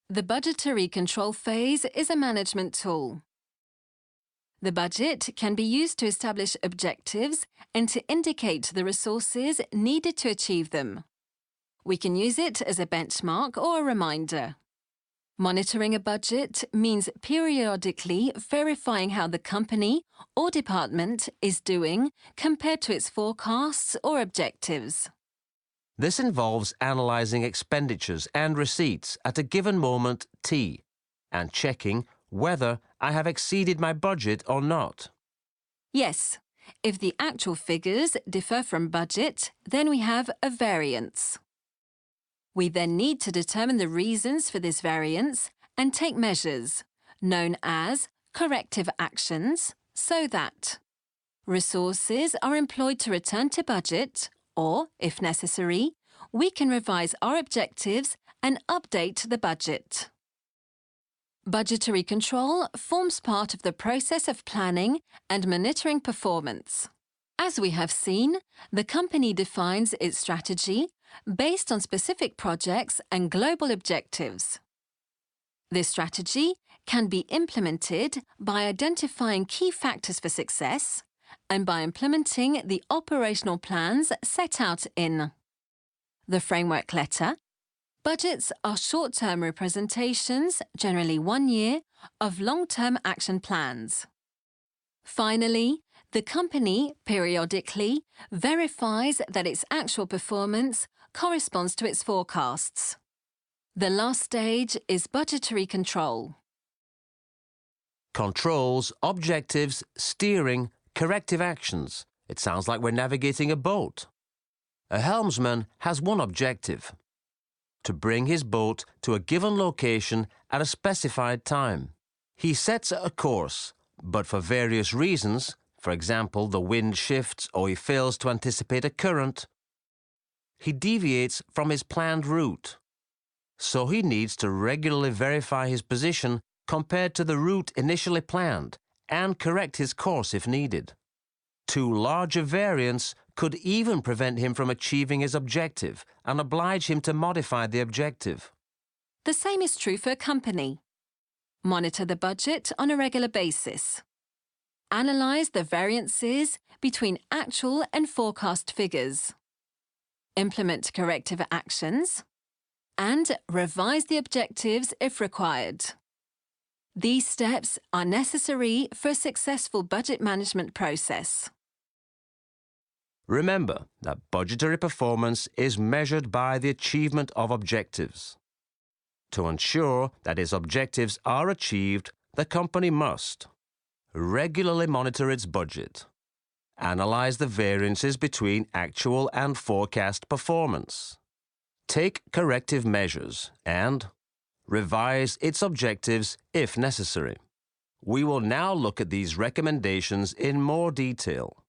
The budgetary control phase is a management tool. The budget can be used to establish objectives and to indicate the resources needed to achieve them. We can use it as a benchmark or a reminder. Monitoring a budget means periodically verifying how the company or department is doing compared to its forecasts or objectives. This involves analysing expenditures and receipts at a given moment T and checking whether I have exceeded my budget or not. Yes, if the actual figures differ from budget, then we have a variance. We then need to determine the reasons for this variance and take measures, known as corrective actions, so that resources are employed to return to budget, or, if necessary, we can revise our objectives and update the budget. Budgetary control forms part of the process of planning and monitoring performance. As we have seen, the company defines its strategy based on specific projects and global objectives. This strategy can be implemented by identifying key factors for success and by implementing the operational plans set out in the framework letter. Budgets are short-term representations, generally 1 year, of long-term action plans. Finally, the company periodically verifies that its actual performance corresponds to its forecasts. The last stage is budgetary control. Controls, objectives, steering, corrective actions. It sounds like we're navigating a boat. A helmsman has one objective: to bring his boat to a given location at a specified time. He sets a course, but for various reasons, for example, the wind shifts or he fails to anticipate a current, he deviates from his planned route. So he needs to regularly verify his position compared to the route initially planned and correct his course if needed. Too large a variance could even prevent him from achieving his objective and oblige him to modify the objective. The same is true for a company. Monitor the budget on a regular basis. Analyze the variances between actual and forecast figures. Implement corrective actions. And revise the objectives if required. These steps are necessary for a successful budget management process. Remember that budgetary performance is measured by the achievement of objectives. To ensure that its objectives are achieved, the company must regularly monitor its budget, analyze the variances between actual and forecast performance, take corrective measures, and revise its objectives if necessary. We will now look at these recommendations in more detail.